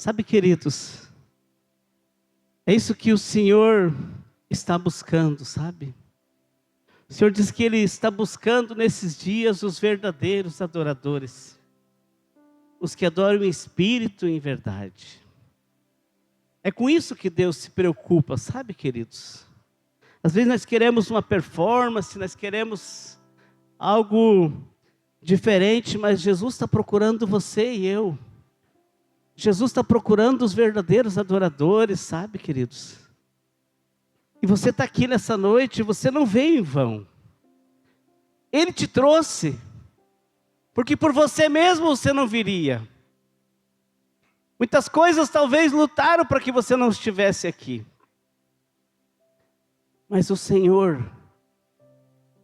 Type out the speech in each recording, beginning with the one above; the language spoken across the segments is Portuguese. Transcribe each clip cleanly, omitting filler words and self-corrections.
Sabe, queridos, é isso que o Senhor está buscando, sabe? O Senhor diz que Ele está buscando nesses dias os verdadeiros adoradores, os que adoram em espírito e em verdade. É com isso que Deus se preocupa, sabe, queridos? Às vezes nós queremos uma performance, nós queremos algo diferente, mas Jesus está procurando você e eu. Jesus está procurando os verdadeiros adoradores, sabe, queridos? E você está aqui nessa noite, você não veio em vão. Ele te trouxe, porque por você mesmo você não viria. Muitas coisas talvez lutaram para que você não estivesse aqui. Mas o Senhor,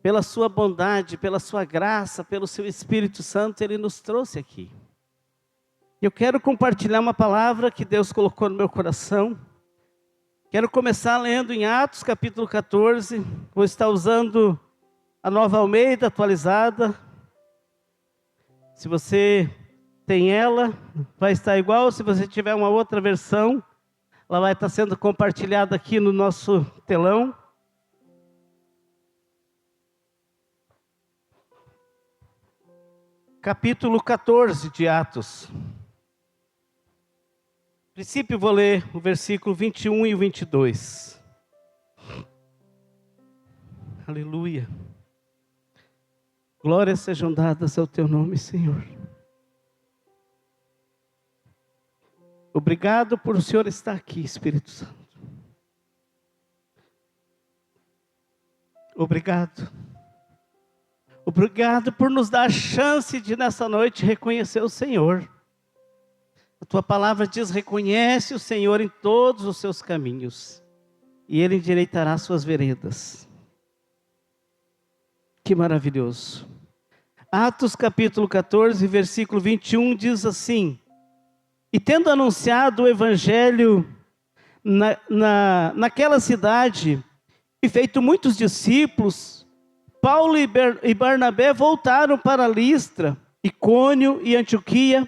pela sua bondade, pela sua graça, pelo seu Espírito Santo, Ele nos trouxe aqui. Eu quero compartilhar uma palavra que Deus colocou no meu coração. Quero começar lendo em Atos capítulo 14. Vou estar usando a Nova Almeida atualizada. Se você tem ela, vai estar igual. Se você tiver uma outra versão, ela vai estar sendo compartilhada aqui no nosso telão. Capítulo 14 de Atos. A princípio vou ler o versículo 21 e o 22. Aleluia. Glórias sejam dadas ao teu nome, Senhor. Obrigado por o Senhor estar aqui, Espírito Santo. Obrigado. Obrigado por nos dar a chance de nessa noite reconhecer o Senhor. A tua palavra diz: reconhece o Senhor em todos os seus caminhos, e Ele endireitará suas veredas. Que maravilhoso. Atos capítulo 14, versículo 21 diz assim: e tendo anunciado o evangelho naquela cidade, e feito muitos discípulos, Paulo e Barnabé voltaram para Listra, Icônio e Antioquia,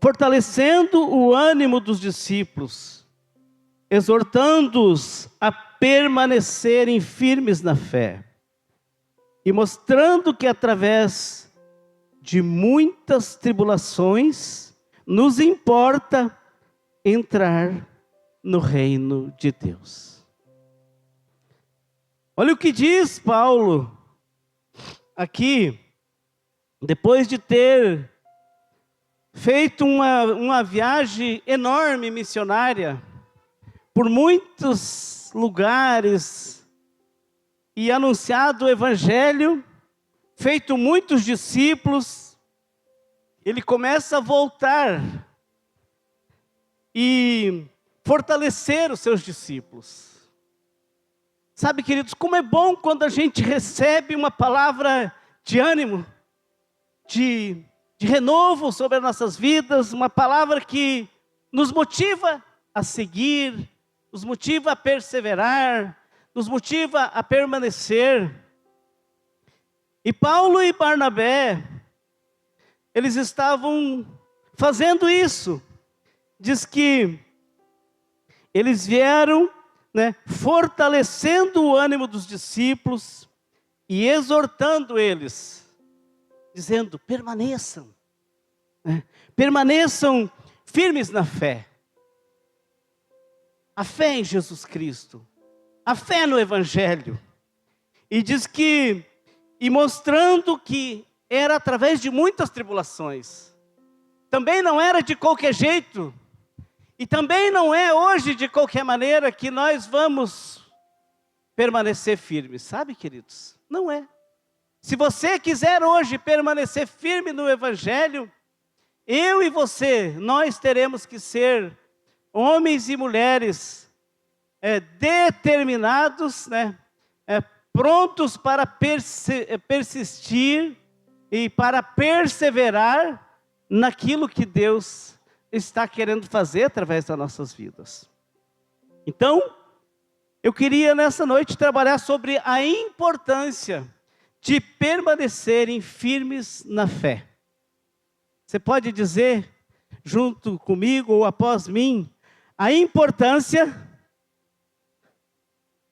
fortalecendo o ânimo dos discípulos, exortando-os a permanecerem firmes na fé, e mostrando que através de muitas tribulações nos importa entrar no reino de Deus. Olha o que diz Paulo aqui, depois de ter feito uma viagem enorme missionária, por muitos lugares, e anunciado o evangelho, feito muitos discípulos, ele começa a voltar e fortalecer os seus discípulos. Sabe, queridos, como é bom quando a gente recebe uma palavra de ânimo, de renovo sobre as nossas vidas, uma palavra que nos motiva a seguir, nos motiva a perseverar, nos motiva a permanecer. E Paulo e Barnabé, eles estavam fazendo isso. Diz que eles vieram, fortalecendo o ânimo dos discípulos e exortando eles, dizendo: permaneçam, permaneçam firmes na fé. A fé em Jesus Cristo, a fé no Evangelho. E diz que, e mostrando que era através de muitas tribulações, também não era de qualquer jeito, e também não é hoje de qualquer maneira que nós vamos permanecer firmes, sabe, queridos? Não é. Se você quiser hoje permanecer firme no Evangelho, eu e você, nós teremos que ser homens e mulheres determinados, prontos para persistir e para perseverar naquilo que Deus está querendo fazer através das nossas vidas. Então, eu queria nessa noite trabalhar sobre a importância de permanecerem firmes na fé. Você pode dizer: junto comigo ou após mim, a importância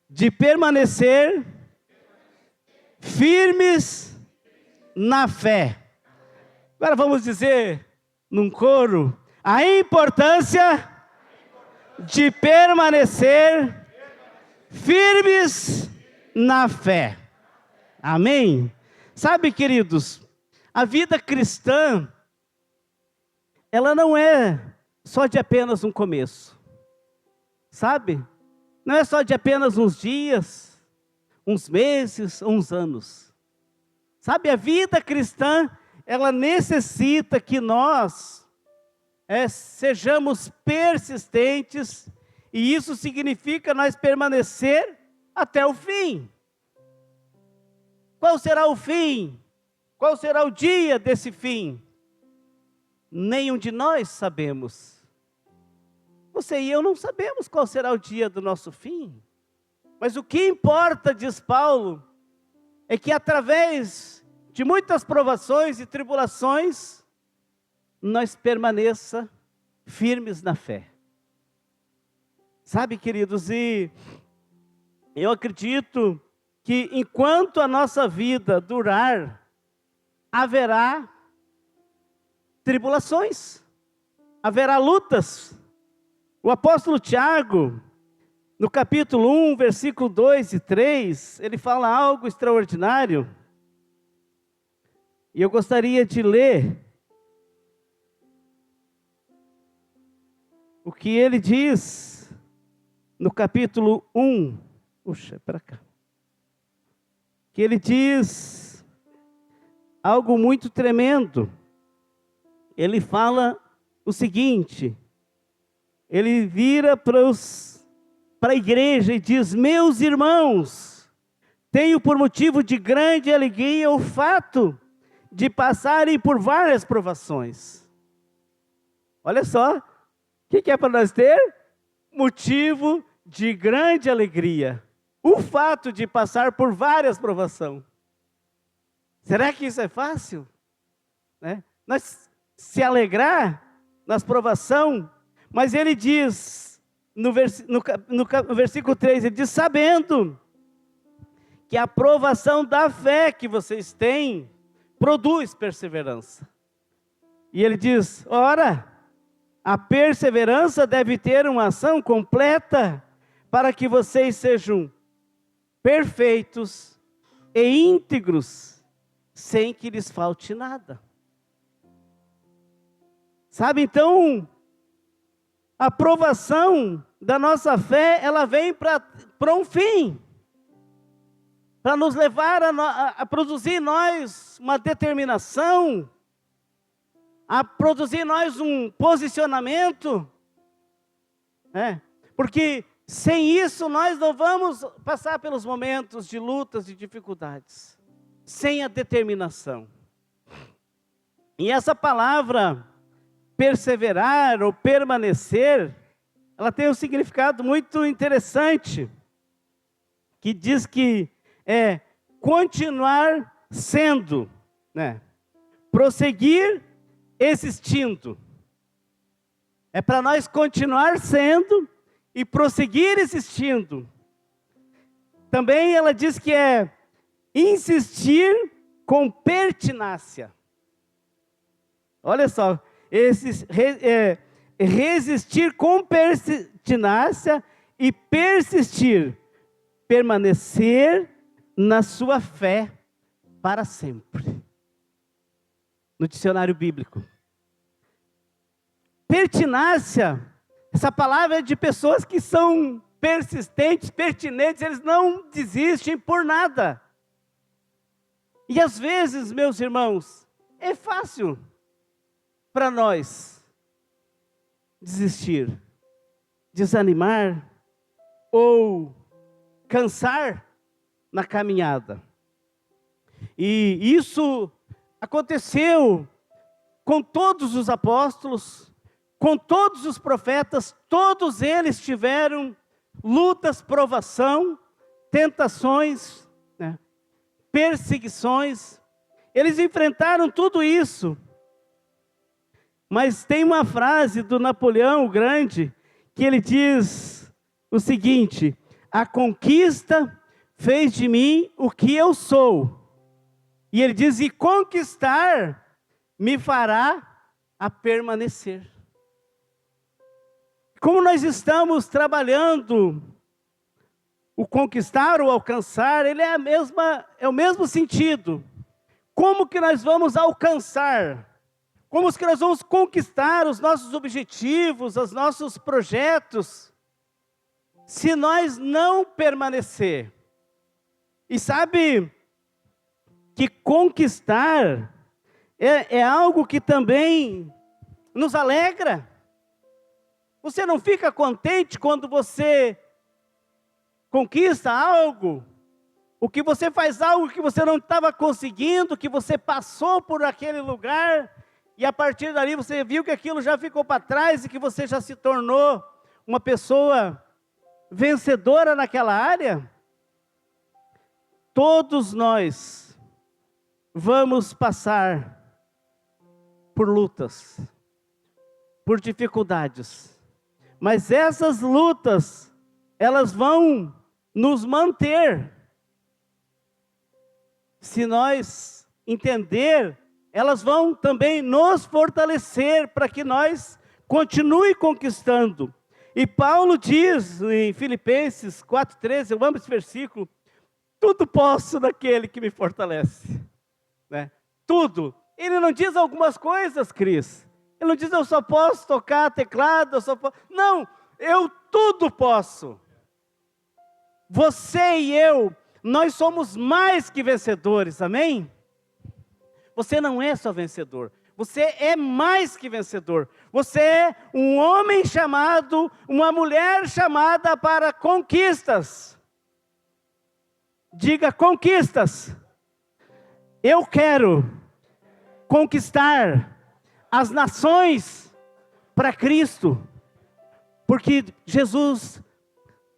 de permanecer firmes na fé. Agora vamos dizer num coro, a importância de permanecer firmes na fé. Amém? Sabe, queridos, a vida cristã, ela não é só de apenas um começo, sabe? Não é só de apenas uns dias, uns meses, uns anos. Sabe, a vida cristã, ela necessita que nós sejamos persistentes, e isso significa nós permanecer até o fim. Qual será o fim? Qual será o dia desse fim? Nenhum de nós sabemos. Você e eu não sabemos qual será o dia do nosso fim. Mas o que importa, diz Paulo, é que através de muitas provações e tribulações, nós permaneça firmes na fé. Sabe, queridos, e eu acredito que enquanto a nossa vida durar, haverá tribulações, haverá lutas. O apóstolo Tiago, no capítulo 1, versículo 2 e 3, ele fala algo extraordinário. E eu gostaria de ler o que ele diz no capítulo 1. Puxa, para cá. Que ele diz algo muito tremendo. Ele fala o seguinte, ele vira para a igreja e diz: meus irmãos, tenho por motivo de grande alegria o fato de passarem por várias provações. Olha só, o que é para nós ter? Motivo de grande alegria. O fato de passar por várias provações. Será que isso é fácil? Nós se alegrar nas provações, mas ele diz, no versículo 3, ele diz: sabendo que a provação da fé que vocês têm produz perseverança. E ele diz: ora, a perseverança deve ter uma ação completa, para que vocês sejam perfeitos e íntegros, sem que lhes falte nada. Sabe, então, a provação da nossa fé, ela vem para um fim, para nos levar a produzir em nós uma determinação, a produzir em nós um posicionamento, porque sem isso nós não vamos passar pelos momentos de lutas e dificuldades, sem a determinação. E essa palavra perseverar ou permanecer, ela tem um significado muito interessante, que diz que é continuar sendo, prosseguir existindo. É para nós continuar sendo e prosseguir existindo. Também ela diz que é insistir com pertinácia. Olha só, resistir com pertinácia e persistir, permanecer na sua fé para sempre. No dicionário bíblico. Pertinácia, essa palavra é de pessoas que são persistentes, pertinentes, eles não desistem por nada. E às vezes, meus irmãos, é fácil para nós desistir, desanimar ou cansar na caminhada. E isso aconteceu com todos os apóstolos, com todos os profetas, todos eles tiveram lutas, provação, tentações, perseguições, eles enfrentaram tudo isso. Mas tem uma frase do Napoleão o Grande, que ele diz o seguinte: a conquista fez de mim o que eu sou. E ele diz, e conquistar me fará a permanecer. Como nós estamos trabalhando o conquistar ou alcançar, ele é o mesmo sentido. Como que nós vamos alcançar? Como que nós vamos conquistar os nossos objetivos, os nossos projetos, se nós não permanecer? E sabe que conquistar é algo que também nos alegra. Você não fica contente quando você conquista algo? O que você faz algo que você não estava conseguindo, que você passou por aquele lugar, e a partir dali você viu que aquilo já ficou para trás e que você já se tornou uma pessoa vencedora naquela área? Todos nós vamos passar por lutas, por dificuldades, mas essas lutas, elas vão nos manter. Se nós entender, elas vão também nos fortalecer para que nós continue conquistando. E Paulo diz em Filipenses 4,13, eu amo esse versículo: tudo posso naquele que me fortalece. Né? Tudo. Ele não diz algumas coisas, Cris. Ele não diz eu só posso tocar teclado, eu só posso. Não, eu tudo posso. Você e eu, nós somos mais que vencedores, amém? Você não é só vencedor, você é mais que vencedor. Você é um homem chamado, uma mulher chamada para conquistas. Diga conquistas. Eu quero conquistar as nações para Cristo, porque Jesus,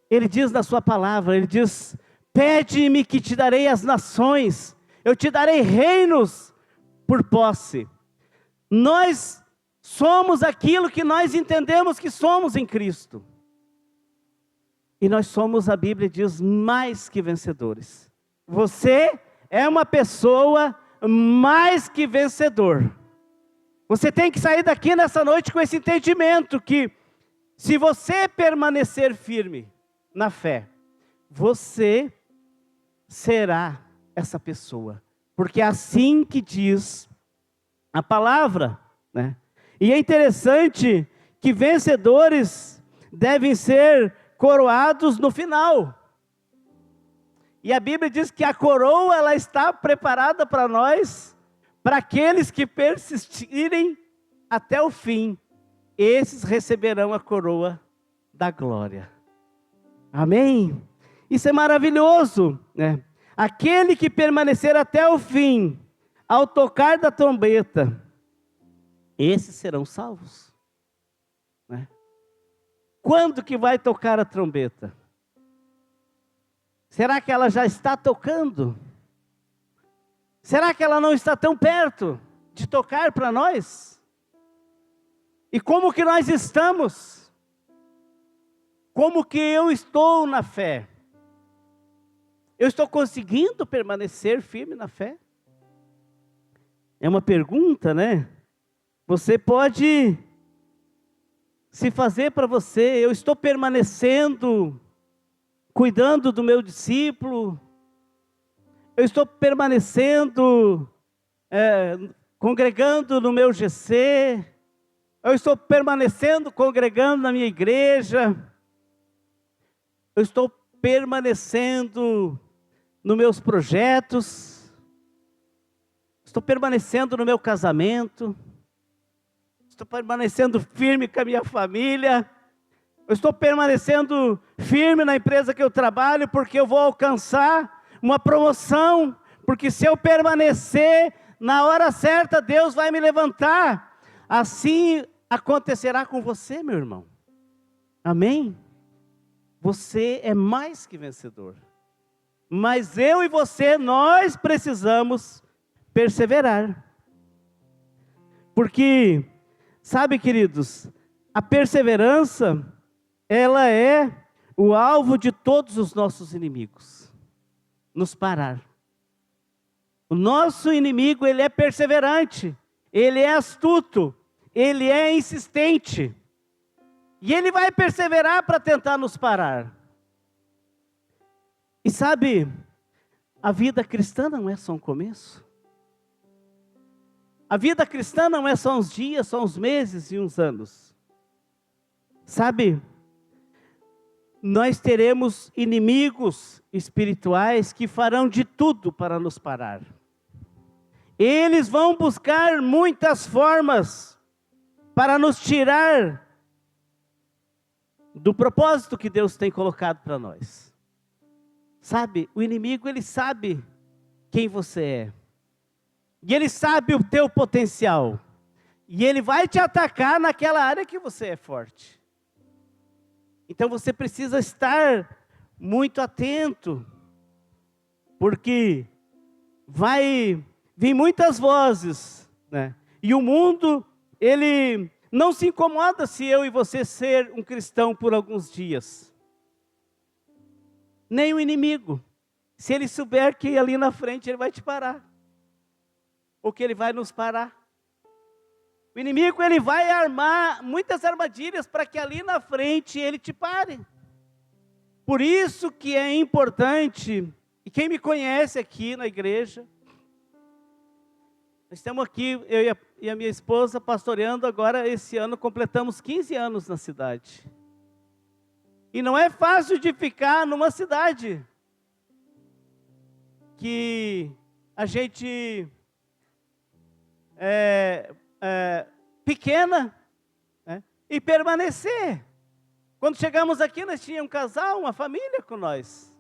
Ele diz na sua palavra, Ele diz, pede-me que te darei as nações, eu te darei reinos por posse. Nós somos aquilo que nós entendemos que somos em Cristo. E nós somos, a Bíblia diz, mais que vencedores. Você é uma pessoa mais que vencedor. Você tem que sair daqui nessa noite com esse entendimento que, se você permanecer firme na fé, você será essa pessoa. Porque é assim que diz a palavra, né? E é interessante que vencedores devem ser coroados no final. E a Bíblia diz que a coroa, ela está preparada para nós, para aqueles que persistirem até o fim. Esses receberão a coroa da glória. Amém? Isso é maravilhoso, né? Aquele que permanecer até o fim, ao tocar da trombeta, esses serão salvos. Né? Quando que vai tocar a trombeta? Será que ela já está tocando? Será que ela não está tão perto de tocar para nós? E como que nós estamos? Como que eu estou na fé? Eu estou conseguindo permanecer firme na fé? É uma pergunta, né? Você pode se fazer para você: eu estou permanecendo, cuidando do meu discípulo? Eu estou permanecendo, congregando no meu GC? Eu estou permanecendo, congregando na minha igreja? Eu estou permanecendo nos meus projetos? Estou permanecendo no meu casamento? Estou permanecendo firme com a minha família? Eu estou permanecendo firme na empresa que eu trabalho, porque eu vou alcançar uma promoção? Porque se eu permanecer, na hora certa Deus vai me levantar. Assim acontecerá com você, meu irmão. Amém? Você é mais que vencedor. Mas eu e você, nós precisamos perseverar. Porque Sabe, queridos, a perseverança, ela é o alvo de todos os nossos inimigos. Nos parar. O nosso inimigo, ele é perseverante, ele é astuto, ele é insistente. E ele vai perseverar para tentar nos parar. E sabe, a vida cristã não é só um começo. A vida cristã não é só uns dias, só uns meses e uns anos. Sabe, nós teremos inimigos espirituais que farão de tudo para nos parar. Eles vão buscar muitas formas para nos tirar do propósito que Deus tem colocado para nós. Sabe, o inimigo, ele sabe quem você é. E ele sabe o teu potencial. E ele vai te atacar naquela área que você é forte. Então você precisa estar muito atento, porque vai vir muitas vozes, né? E o mundo, ele não se incomoda se eu e você ser um cristão por alguns dias. Nem o inimigo. Se ele souber que ali na frente ele vai te parar. Ou que ele vai nos parar. O inimigo, ele vai armar muitas armadilhas para que ali na frente ele te pare. Por isso que é importante, e quem me conhece aqui na igreja, nós estamos aqui, eu e a minha esposa pastoreando agora, esse ano completamos 15 anos na cidade. E não é fácil de ficar numa cidade que a gente pequena, né, e permanecer. Quando chegamos aqui, nós tínhamos um casal, uma família com nós.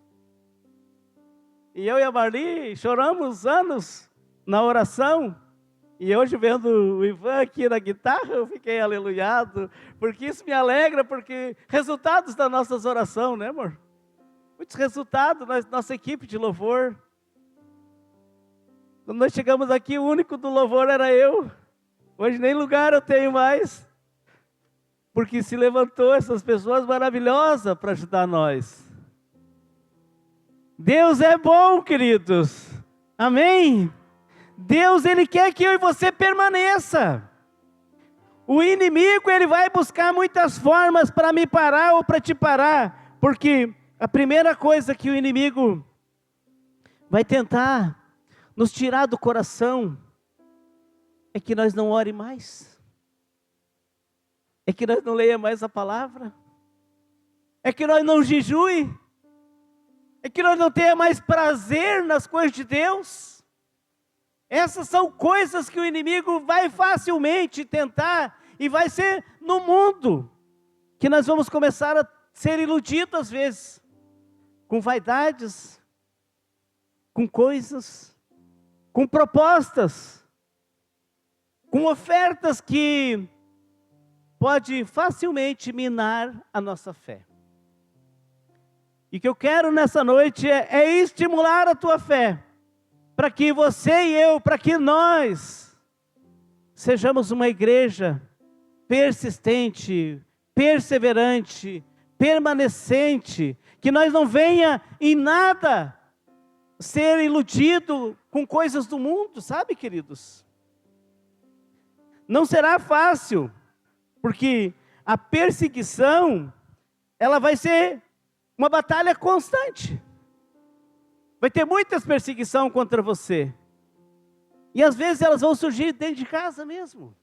E eu e a Marli choramos anos na oração. E hoje, vendo o Ivan aqui na guitarra, eu fiquei aleluiado, porque isso me alegra, porque resultados das nossas orações, né, amor? Muitos resultados na nossa equipe de louvor. Quando nós chegamos aqui, o único do louvor era eu. Hoje nem lugar eu tenho mais, porque se levantou essas pessoas maravilhosas para ajudar nós. Deus é bom, queridos. Amém? Deus, ele quer que eu e você permaneça. O inimigo, ele vai buscar muitas formas para me parar ou para te parar, porque a primeira coisa que o inimigo vai tentar nos tirar do coração é que nós não ore mais, é que nós não leia mais a palavra, é que nós não jejue, é que nós não tenha mais prazer nas coisas de Deus. Essas são coisas que o inimigo vai facilmente tentar, e vai ser no mundo que nós vamos começar a ser iludidos às vezes, com vaidades, com coisas, com propostas, com ofertas que pode facilmente minar a nossa fé. E o que eu quero nessa noite é estimular a tua fé, para que você e eu, para que nós sejamos uma igreja persistente, perseverante, permanecente, que nós não venha em nada ser iludido com coisas do mundo, sabe, queridos? Não será fácil, porque a perseguição, ela vai ser uma batalha constante. Vai ter muitas perseguições contra você. E às vezes elas vão surgir dentro de casa mesmo.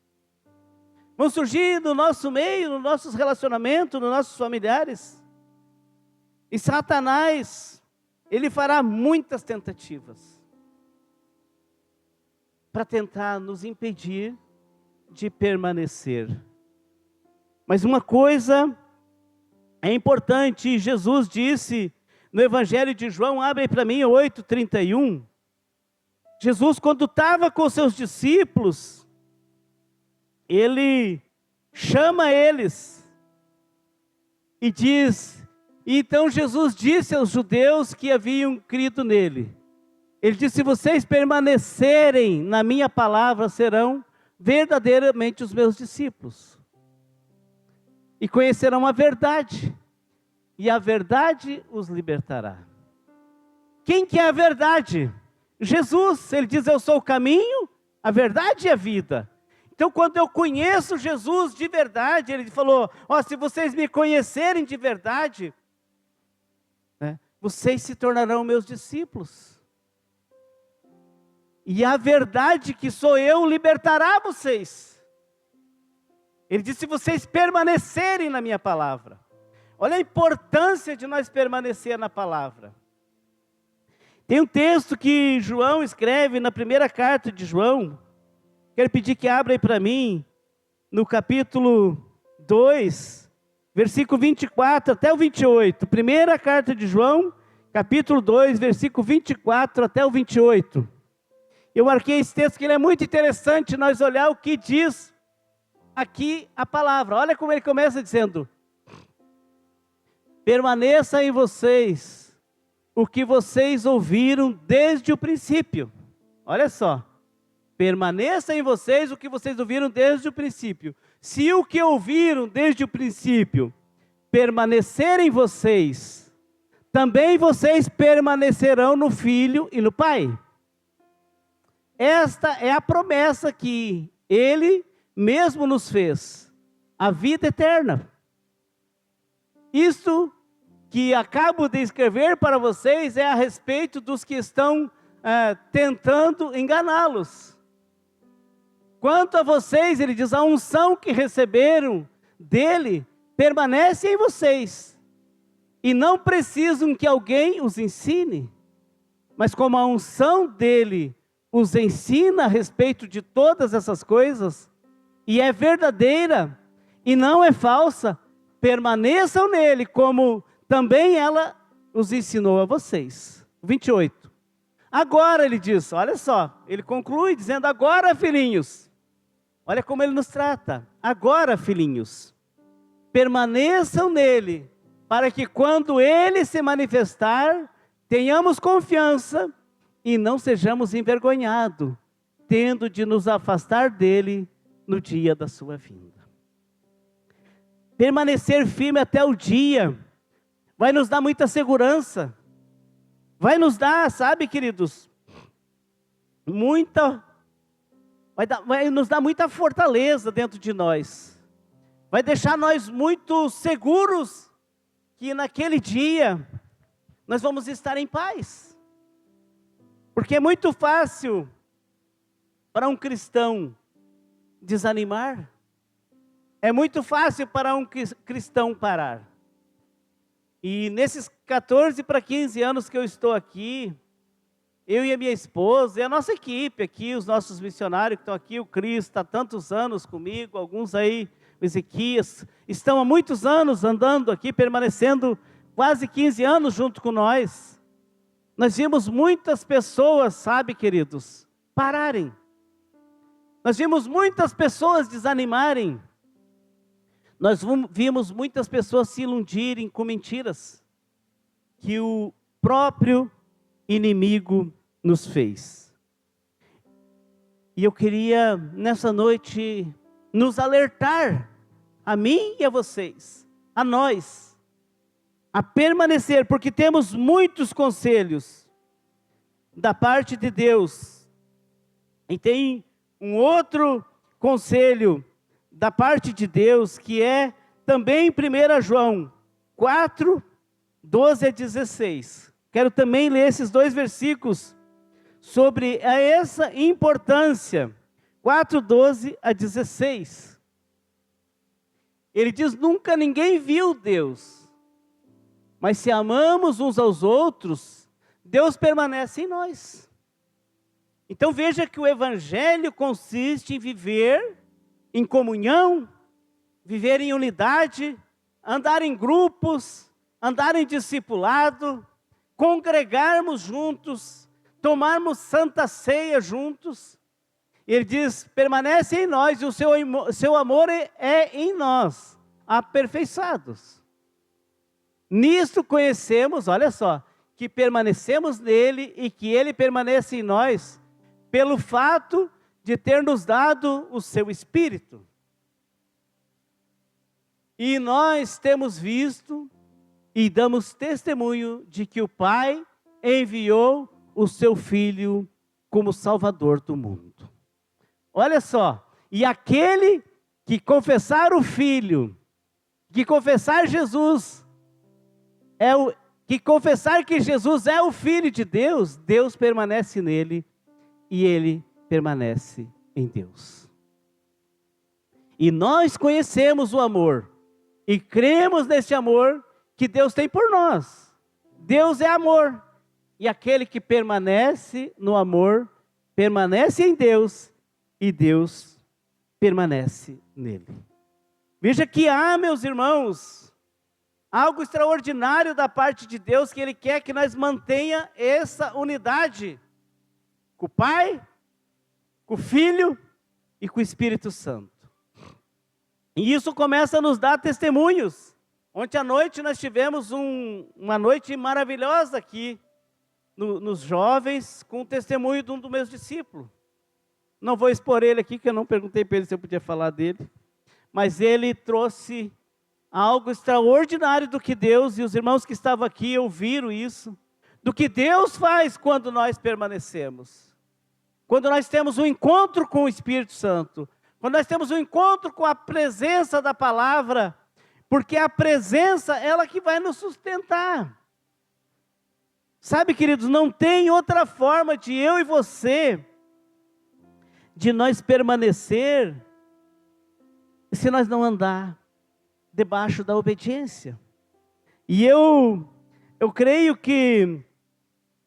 Vão surgir no nosso meio, nos nossos relacionamentos, nos nossos familiares. E Satanás, ele fará muitas tentativas para tentar nos impedir de permanecer. Mas uma coisa é importante, Jesus disse no Evangelho de João, abre para mim 8:31. Jesus, quando estava com seus discípulos, ele chama eles e diz, então Jesus disse aos judeus que haviam crido nele, ele disse, se vocês permanecerem na minha palavra, serão verdadeiramente os meus discípulos. E conhecerão a verdade, e a verdade os libertará. Quem que é a verdade? Jesus. Ele diz: eu sou o caminho, a verdade e a vida. Então, quando eu conheço Jesus de verdade, ele falou: se vocês me conhecerem de verdade, né, vocês se tornarão meus discípulos. E a verdade que sou eu libertará vocês. Ele disse: se vocês permanecerem na minha palavra. Olha a importância de nós permanecer na palavra. Tem um texto que João escreve na primeira carta de João. Quero pedir que abra aí para mim, no capítulo 2, versículo 24 até o 28. Primeira carta de João, capítulo 2, versículo 24 até o 28. Eu marquei esse texto que ele é muito interessante nós olhar o que diz aqui a palavra. Olha como ele começa dizendo: permaneça em vocês o que vocês ouviram desde o princípio. Olha só. Permaneça em vocês o que vocês ouviram desde o princípio. Se o que ouviram desde o princípio permanecer em vocês, também vocês permanecerão no Filho e no Pai. Esta é a promessa que Ele mesmo nos fez, a vida eterna. Isto que acabo de escrever para vocês é a respeito dos que estão tentando enganá-los. Quanto a vocês, ele diz, a unção que receberam dele permanece em vocês. E não precisam que alguém os ensine. Mas como a unção dele os ensina a respeito de todas essas coisas, e é verdadeira e não é falsa, permaneçam nele, como também ela os ensinou a vocês. 28. Agora ele diz, olha só, ele conclui dizendo: agora, filhinhos, olha como ele nos trata. Agora, filhinhos, permaneçam nele, para que quando ele se manifestar, tenhamos confiança e não sejamos envergonhados, tendo de nos afastar dele no dia da sua vinda. Permanecer firme até o dia vai nos dar muita segurança, vai nos dar, sabe, queridos, vai nos dar muita fortaleza dentro de nós, vai deixar nós muito seguros que naquele dia nós vamos estar em paz. Porque é muito fácil para um cristão desanimar, é muito fácil para um cristão parar. E nesses 14 para 15 anos que eu estou aqui, eu e a minha esposa e a nossa equipe aqui, os nossos missionários que estão aqui, o Cris está há tantos anos comigo, alguns aí, o Ezequias, estão há muitos anos andando aqui, permanecendo quase 15 anos junto com nós. Nós vimos muitas pessoas, sabe, queridos, pararem. Nós vimos muitas pessoas desanimarem. Nós vimos muitas pessoas se iludirem com mentiras que o próprio inimigo nos fez. E eu queria, nessa noite, nos alertar, a mim e a vocês, a nós, a permanecer, porque temos muitos conselhos da parte de Deus. E tem um outro conselho da parte de Deus, que é também em 1 João 4, 12 a 16. Quero também ler esses dois versículos sobre essa importância. 4, 12 a 16. Ele diz: nunca ninguém viu Deus, mas se amamos uns aos outros, Deus permanece em nós. Então veja que o evangelho consiste em viver em comunhão, viver em unidade, andar em grupos, andar em discipulado, congregarmos juntos, tomarmos santa ceia juntos. Ele diz: permanece em nós e o seu amor é em nós, aperfeiçoados. Nisto conhecemos, olha só, que permanecemos nele e que ele permanece em nós, pelo fato de ter nos dado o seu Espírito. E nós temos visto e damos testemunho de que o Pai enviou o seu Filho como Salvador do mundo. Olha só, e aquele que confessar o Filho, que confessar Jesus, que confessar que Jesus é o Filho de Deus, Deus permanece nele e ele permanece em Deus. E nós conhecemos o amor e cremos nesse amor que Deus tem por nós. Deus é amor. E aquele que permanece no amor, permanece em Deus e Deus permanece nele. Veja que há, meus irmãos, algo extraordinário da parte de Deus, que Ele quer que nós mantenha essa unidade com o Pai, com o Filho e com o Espírito Santo. E isso começa a nos dar testemunhos. Ontem à noite nós tivemos uma noite maravilhosa aqui, nos jovens, com o testemunho de um dos meus discípulos. Não vou expor ele aqui, que eu não perguntei para ele se eu podia falar dele, mas ele trouxe algo extraordinário do que Deus, e os irmãos que estavam aqui ouviram isso, do que Deus faz quando nós permanecemos. Quando nós temos um encontro com o Espírito Santo, quando nós temos um encontro com a presença da palavra, porque a presença, ela que vai nos sustentar. Sabe, queridos, não tem outra forma de eu e você, de nós permanecer, se nós não andar debaixo da obediência. E eu creio que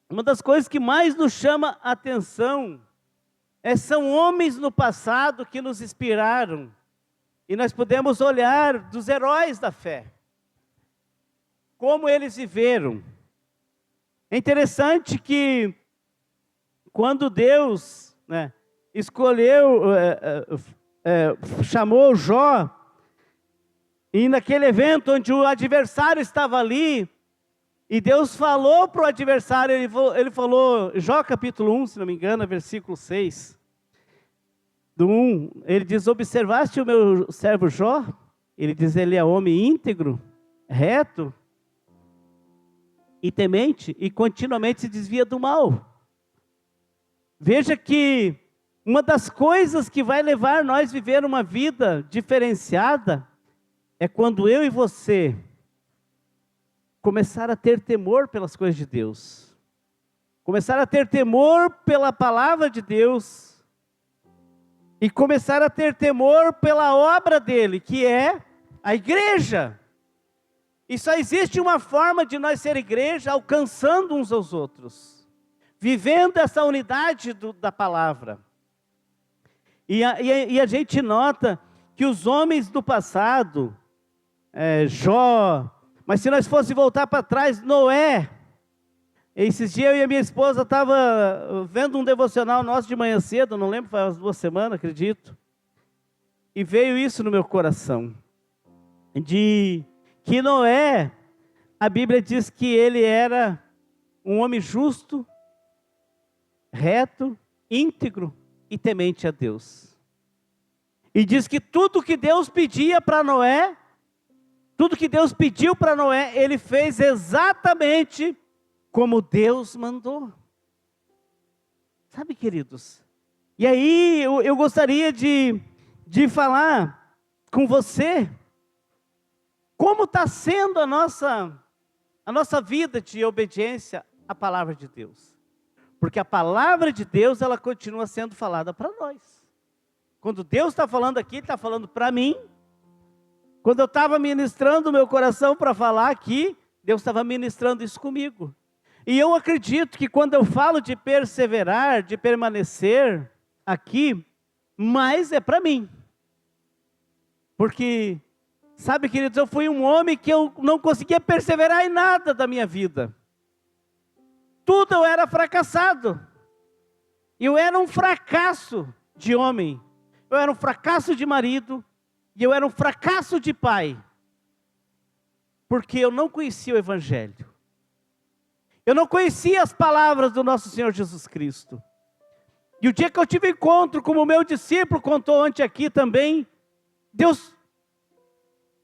uma das coisas que mais nos chama a atenção são homens no passado que nos inspiraram. E nós podemos olhar dos heróis da fé, como eles viveram. É interessante que quando Deus, escolheu, chamou Jó, e naquele evento onde o adversário estava ali, e Deus falou para o adversário, ele falou, Jó capítulo 1, se não me engano, versículo 6, do 1, ele diz, observaste o meu servo Jó? Ele diz, ele é homem íntegro, reto e temente, e continuamente se desvia do mal. Veja que uma das coisas que vai levar nós a viver uma vida diferenciada, é quando eu e você começar a ter temor pelas coisas de Deus, começar a ter temor pela palavra de Deus, e começar a ter temor pela obra dele, que é a igreja. E só existe uma forma de nós ser igreja, alcançando uns aos outros, vivendo essa unidade da palavra. E a gente nota que os homens do passado, Jó, mas se nós fosse voltar para trás, Noé, esses dias eu e a minha esposa estavam vendo um devocional nosso de manhã cedo, não lembro, faz 2 semanas, acredito, e veio isso no meu coração, de que Noé, a Bíblia diz que ele era um homem justo, reto, íntegro e temente a Deus. E diz que tudo que Deus pedia para Noé, tudo que Deus pediu para Noé, ele fez exatamente como Deus mandou. Sabe, queridos? E aí eu gostaria de falar com você, como está sendo a nossa vida de obediência à palavra de Deus. Porque a palavra de Deus, ela continua sendo falada para nós. Quando Deus está falando aqui, Ele está falando para mim. Quando eu estava ministrando o meu coração para falar aqui, Deus estava ministrando isso comigo. E eu acredito que quando eu falo de perseverar, de permanecer aqui, mais é para mim. Porque, sabe, queridos, eu fui um homem que eu não conseguia perseverar em nada da minha vida. Tudo eu era fracassado. Eu era um fracasso de homem. Eu era um fracasso de marido. E eu era um fracasso de pai. Porque eu não conhecia o Evangelho. Eu não conhecia as palavras do nosso Senhor Jesus Cristo. E o dia que eu tive encontro, como o meu discípulo contou antes aqui também, Deus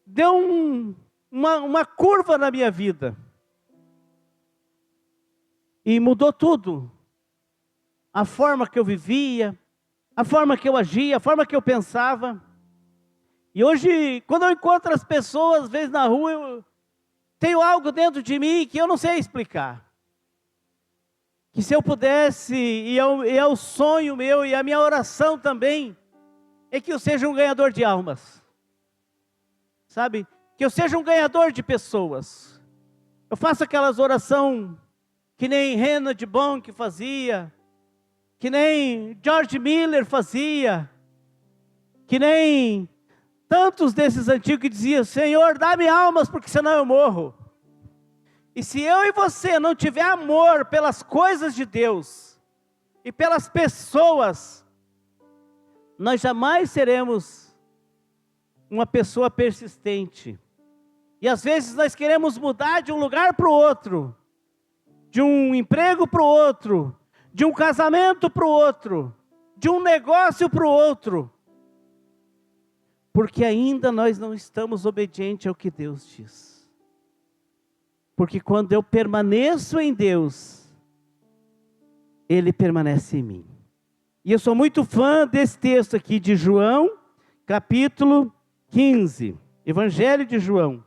deu uma curva na minha vida. E mudou tudo. A forma que eu vivia, a forma que eu agia, a forma que eu pensava. E hoje, quando eu encontro as pessoas, às vezes na rua, eu tenho algo dentro de mim que eu não sei explicar. Que se eu pudesse, e é o sonho meu, e a minha oração também, é que eu seja um ganhador de almas. Sabe? Que eu seja um ganhador de pessoas. Eu faço aquelas orações que nem Rena de Bonk fazia, que nem George Miller fazia, que nem tantos desses antigos que diziam: Senhor, dá-me almas, porque senão eu morro. E se eu e você não tiver amor pelas coisas de Deus e pelas pessoas, nós jamais seremos uma pessoa persistente. E às vezes nós queremos mudar de um lugar para o outro, de um emprego para o outro, de um casamento para o outro, de um negócio para o outro, porque ainda nós não estamos obedientes ao que Deus diz. Porque quando eu permaneço em Deus, Ele permanece em mim. E eu sou muito fã desse texto aqui de João, capítulo 15, Evangelho de João.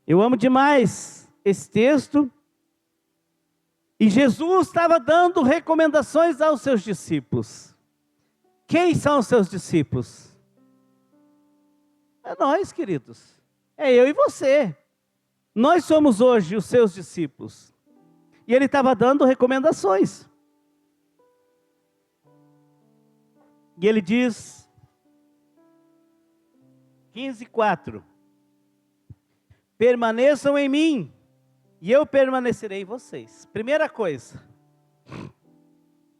Eu amo demais esse texto. E Jesus estava dando recomendações aos seus discípulos. Quem são os seus discípulos? É nós, queridos. É eu e você. Nós somos hoje os seus discípulos. E ele estava dando recomendações. E ele diz, 15:4. Permaneçam em mim, e eu permanecerei em vocês. Primeira coisa,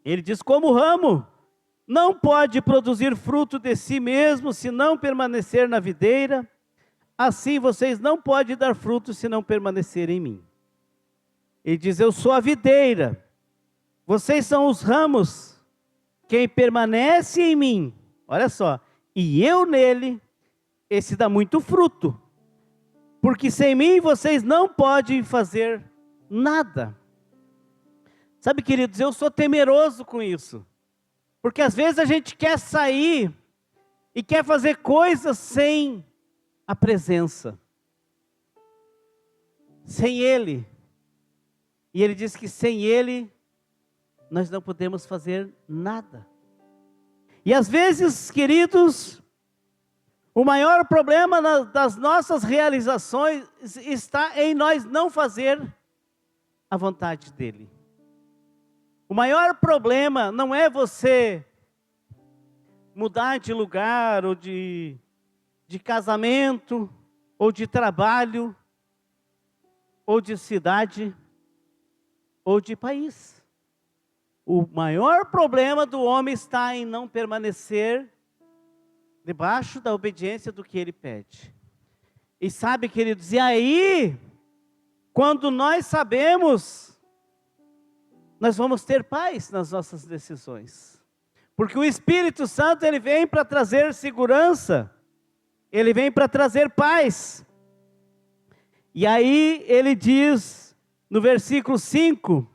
ele diz: como o ramo não pode produzir fruto de si mesmo se não permanecer na videira, assim vocês não podem dar fruto se não permanecerem em mim. Ele diz: eu sou a videira, vocês são os ramos. Quem permanece em mim, olha só, e eu nele, esse dá muito fruto. Porque sem mim vocês não podem fazer nada. Sabe, queridos, eu sou temeroso com isso. Porque às vezes a gente quer sair e quer fazer coisas sem a presença. Sem Ele. E Ele diz que sem Ele nós não podemos fazer nada. E às vezes, queridos, o maior problema das nossas realizações está em nós não fazer a vontade dEle. O maior problema não é você mudar de lugar, ou de casamento, ou de trabalho, ou de cidade, ou de país. O maior problema do homem está em não permanecer debaixo da obediência do que Ele pede. E sabe, queridos, e aí, quando nós sabemos, nós vamos ter paz nas nossas decisões. Porque o Espírito Santo, ele vem para trazer segurança, ele vem para trazer paz. E aí ele diz no versículo 5,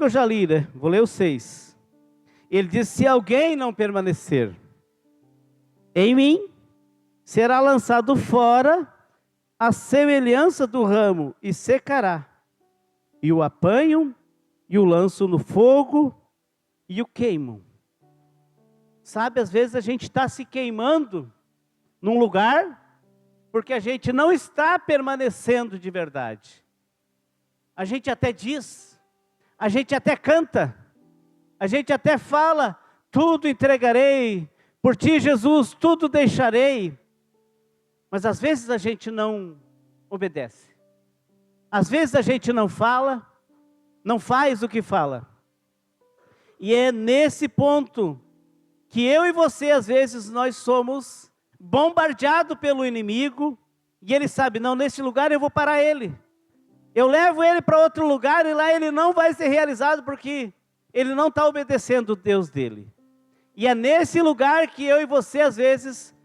eu já li, né? Vou ler o 6. Ele diz: se alguém não permanecer em mim, será lançado fora a semelhança do ramo e secará. E o apanham, e o lançam no fogo, e o queimam. Sabe, às vezes a gente está se queimando num lugar, porque a gente não está permanecendo de verdade. A gente até diz, a gente até canta, a gente até fala: tudo entregarei, por ti, Jesus, tudo deixarei. Mas às vezes a gente não obedece. Às vezes a gente não fala, não faz o que fala. E é nesse ponto que eu e você, às vezes, nós somos bombardeados pelo inimigo, E ele sabe, não, nesse lugar eu vou parar ele. Eu levo ele para outro lugar e lá ele não vai ser realizado porque ele não está obedecendo o Deus dele. E é nesse lugar que eu e você às vezes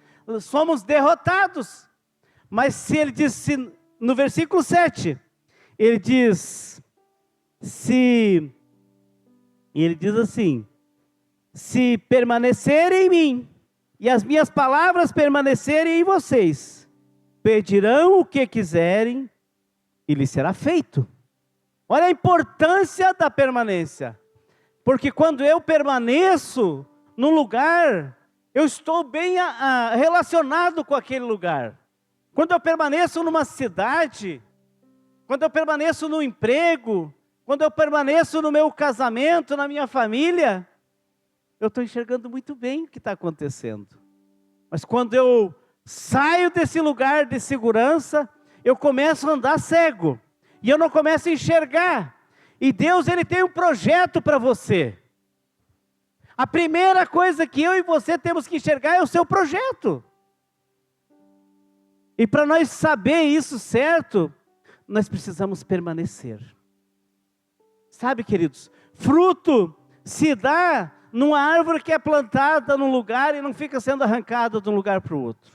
somos derrotados. Mas se ele diz, no versículo 7, ele diz assim, se permanecerem em mim e as minhas palavras permanecerem em vocês, pedirão o que quiserem e lhes será feito. Olha a importância da permanência. Porque quando eu permaneço num lugar, eu estou bem relacionado com aquele lugar. Quando eu permaneço numa cidade, quando eu permaneço no emprego, quando eu permaneço no meu casamento, na minha família, eu estou enxergando muito bem o que está acontecendo. Mas quando eu saio desse lugar de segurança, eu começo a andar cego. E eu não começo a enxergar. E Deus, Ele tem um projeto para você. A primeira coisa que eu e você temos que enxergar é o seu projeto. E para nós saber isso certo, nós precisamos permanecer. Sabe, queridos, fruto se dá numa árvore que é plantada num lugar e não fica sendo arrancada de um lugar para o outro.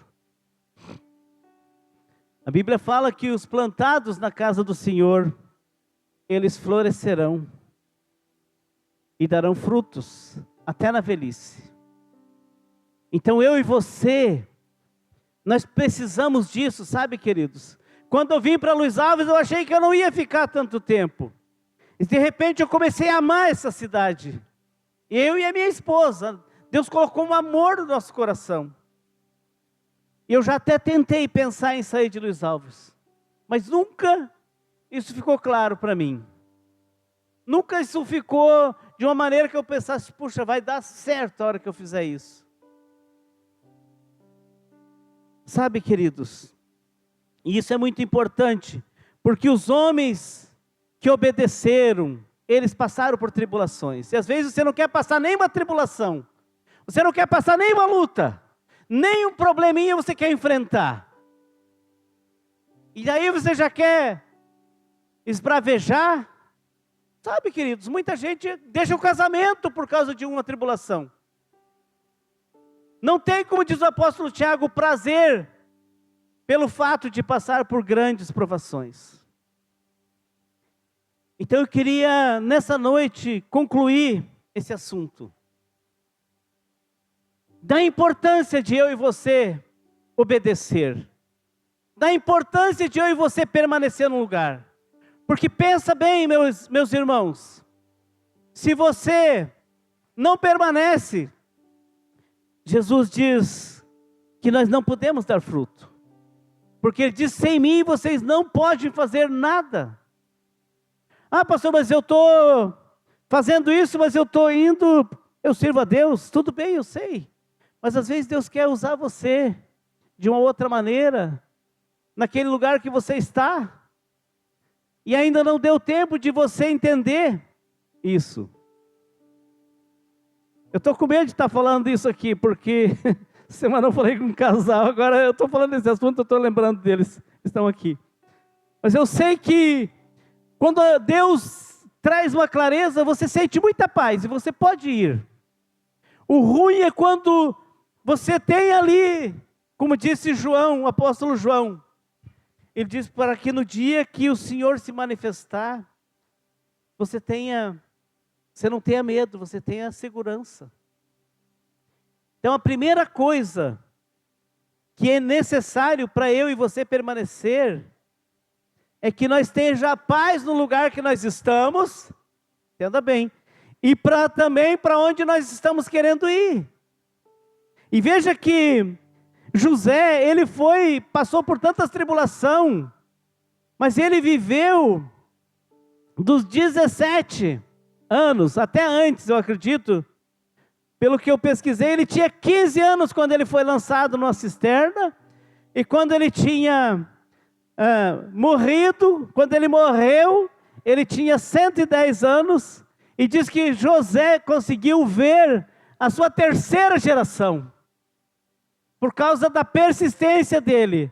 A Bíblia fala que os plantados na casa do Senhor, eles florescerão e darão frutos até na velhice. Então eu e você, nós precisamos disso, sabe, queridos? Quando eu vim para Luiz Alves, eu achei que eu não ia ficar tanto tempo. E de repente eu comecei a amar essa cidade. Eu e a minha esposa. Deus colocou um amor no nosso coração. Eu já até tentei pensar em sair de Luiz Alves. Mas nunca isso ficou claro para mim. Nunca isso ficou de uma maneira que eu pensasse, puxa, vai dar certo a hora que eu fizer isso. Sabe, queridos, e isso é muito importante, porque os homens que obedeceram, eles passaram por tribulações. E às vezes você não quer passar nenhuma tribulação, você não quer passar nenhuma luta, nem um probleminha você quer enfrentar. E aí você já quer esbravejar. Sabe, queridos, muita gente deixa o casamento por causa de uma tribulação. Não tem, como diz o apóstolo Tiago, prazer pelo fato de passar por grandes provações. Então eu queria, nessa noite, concluir esse assunto. Da importância de eu e você obedecer. Da importância de eu e você permanecer no lugar. Porque pensa bem, meus irmãos, se você não permanece, Jesus diz que nós não podemos dar fruto. Porque Ele diz, sem mim vocês não podem fazer nada. Ah, pastor, mas eu estou fazendo isso, mas eu estou indo, eu sirvo a Deus. Tudo bem, eu sei. Mas às vezes Deus quer usar você de uma outra maneira, naquele lugar que você está. E ainda não deu tempo de você entender isso. Eu estou com medo de estar falando isso aqui, porque semana eu falei com um casal, agora eu estou falando desse assunto, eu estou lembrando deles, estão aqui. Mas eu sei que quando Deus traz uma clareza, você sente muita paz e você pode ir. O ruim é quando você tem ali, como disse João, o apóstolo João, ele diz para que no dia que o Senhor se manifestar, você não tenha medo, você tenha segurança. Então a primeira coisa que é necessário para eu e você permanecer, é que nós tenhamos paz no lugar que nós estamos, entenda bem, e também para onde nós estamos querendo ir. E veja que José, ele passou por tantas tribulações, mas ele viveu dos 17 anos, até antes, eu acredito, pelo que eu pesquisei, ele tinha 15 anos quando ele foi lançado numa cisterna, e quando ele tinha morrido, quando ele morreu, ele tinha 110 anos, e diz que José conseguiu ver a sua terceira geração, por causa da persistência dele.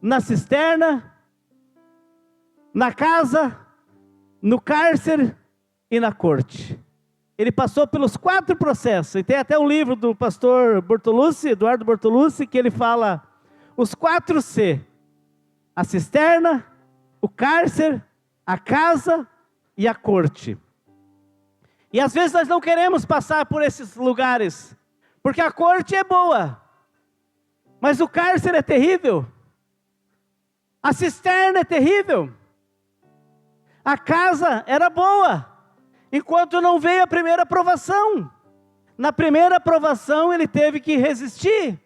na cisterna, na casa, no cárcere e na corte. Ele passou pelos 4 processos. E tem até um livro do pastor Bortolucci, Eduardo Bortolucci, que ele fala os 4 C: a cisterna, o cárcere, a casa e a corte. E às vezes nós não queremos passar por esses lugares, porque a corte é boa, mas o cárcere é terrível, a cisterna é terrível, a casa era boa, enquanto não veio a primeira provação. Na primeira provação ele teve que resistir,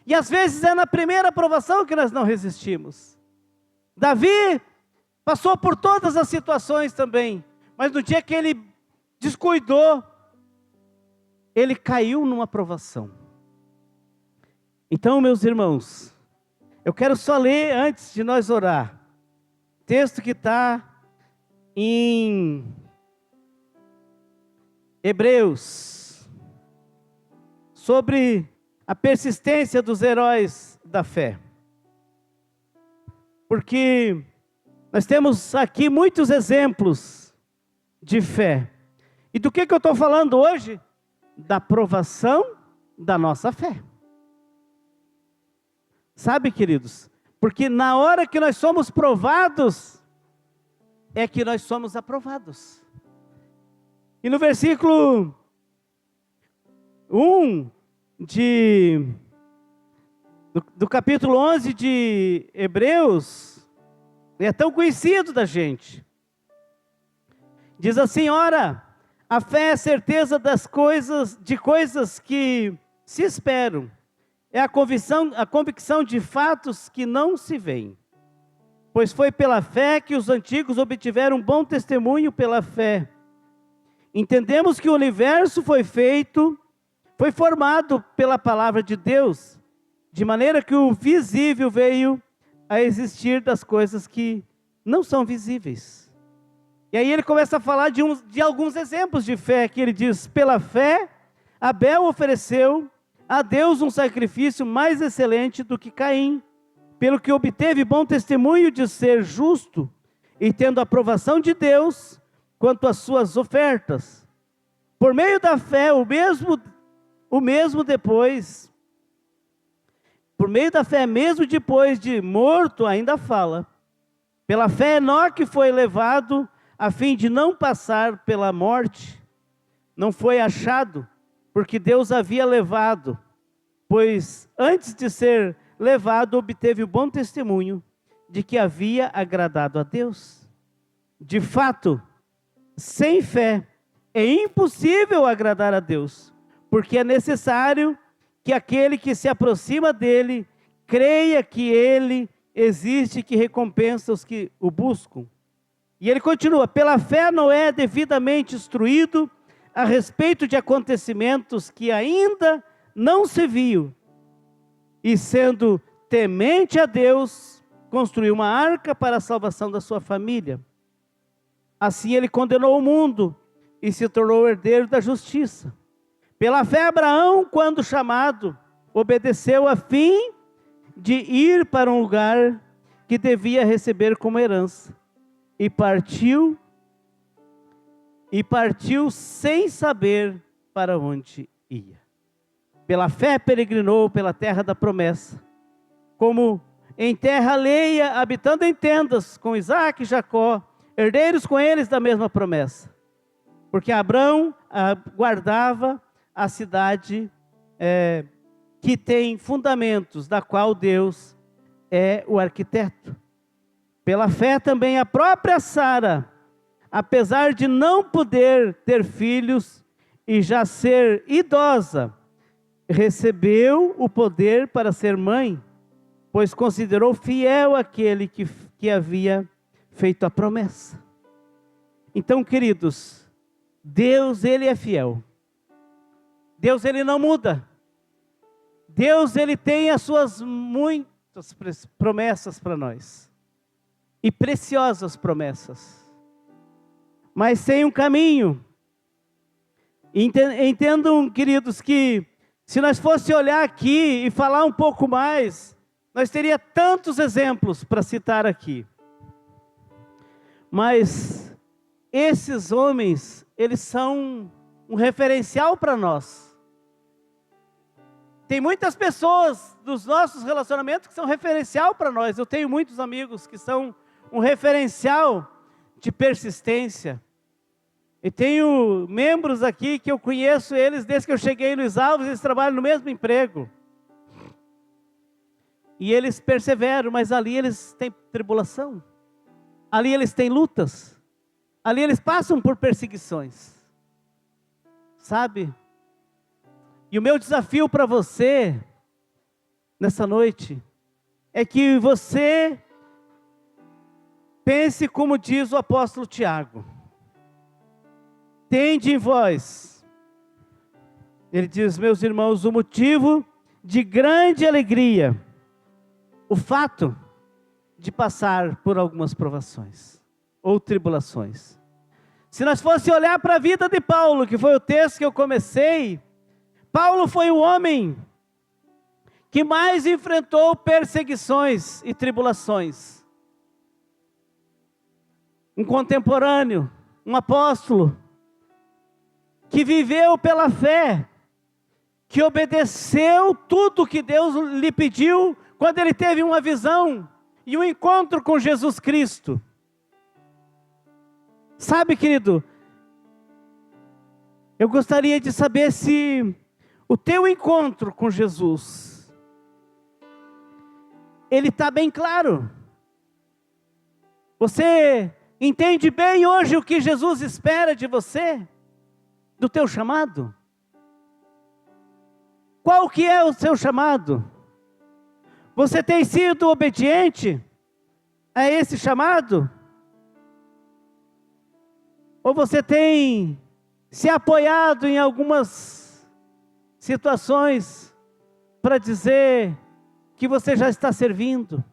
e às vezes é na primeira provação que nós não resistimos. Davi passou por todas as situações também, mas no dia que ele descuidou, ele caiu numa provação. Então, meus irmãos, eu quero só ler antes de nós orar, texto que está em Hebreus, sobre a persistência dos heróis da fé. Porque nós temos aqui muitos exemplos de fé. E do que eu estou falando hoje? Da provação da nossa fé. Sabe, queridos? Porque na hora que nós somos provados, é que nós somos aprovados. E no versículo 1 do capítulo 11 de Hebreus, é tão conhecido da gente. Diz assim: ora, a fé é a certeza de coisas que se esperam. É a convicção de fatos que não se veem. Pois foi pela fé que os antigos obtiveram bom testemunho pela fé. Entendemos que o universo foi formado pela palavra de Deus, de maneira que o visível veio a existir das coisas que não são visíveis. E aí ele começa a falar de alguns exemplos de fé, que ele diz: pela fé, Abel ofereceu a Deus um sacrifício mais excelente do que Caim, pelo que obteve bom testemunho de ser justo, e tendo a aprovação de Deus quanto às suas ofertas. Por meio da fé, mesmo depois de morto, ainda fala. Pela fé, Enoque foi levado a fim de não passar pela morte. Não foi achado, porque Deus havia levado, pois antes de ser levado, obteve o bom testemunho de que havia agradado a Deus. De fato, sem fé é impossível agradar a Deus, porque é necessário que aquele que se aproxima dele creia que ele existe e que recompensa os que o buscam. E ele continua: pela fé Noé, devidamente instruído a respeito de acontecimentos que ainda não se viu, e sendo temente a Deus, construiu uma arca para a salvação da sua família. Assim ele condenou o mundo e se tornou herdeiro da justiça. Pela fé, Abraão, quando chamado, obedeceu a fim de ir para um lugar que devia receber como herança, e partiu sem saber para onde ia. Pela fé peregrinou pela terra da promessa, como em terra alheia, habitando em tendas com Isaac e Jacó, herdeiros com eles da mesma promessa. Porque Abraão guardava a cidade que tem fundamentos, da qual Deus é o arquiteto. Pela fé também a própria Sara, apesar de não poder ter filhos e já ser idosa, recebeu o poder para ser mãe, pois considerou fiel aquele que havia feito a promessa. Então, queridos, Deus, Ele é fiel. Deus, Ele não muda. Deus, Ele tem as suas muitas promessas para nós. E preciosas promessas. Mas tem um caminho. Entendam, queridos, que se nós fosse olhar aqui e falar um pouco mais Nós teria tantos exemplos para citar aqui. Mas esses homens, eles são um referencial para nós. Tem muitas pessoas dos nossos relacionamentos que são referencial para nós. Eu tenho muitos amigos que são um referencial de persistência. E tenho membros aqui que eu conheço eles desde que eu cheguei no Alves, eles trabalham no mesmo emprego. E eles perseveram, mas ali eles têm tribulação. Ali eles têm lutas. Ali eles passam por perseguições. Sabe? E o meu desafio para você, nessa noite, é que você pense como diz o apóstolo Tiago. Tende em vós, ele diz, meus irmãos, o motivo de grande alegria, o fato de passar por algumas provações ou tribulações. Se nós fosse olhar para a vida de Paulo, que foi o texto que eu comecei, Paulo foi o homem que mais enfrentou perseguições e tribulações. Um contemporâneo, um apóstolo, que viveu pela fé, que obedeceu tudo que Deus lhe pediu, quando ele teve uma visão e um encontro com Jesus Cristo. Sabe, querido, eu gostaria de saber se o teu encontro com Jesus, ele está bem claro. Você entende bem hoje o que Jesus espera de você? Do teu chamado? Qual que é o seu chamado? Você tem sido obediente a esse chamado? Ou você tem se apoiado em algumas situações para dizer que você já está servindo?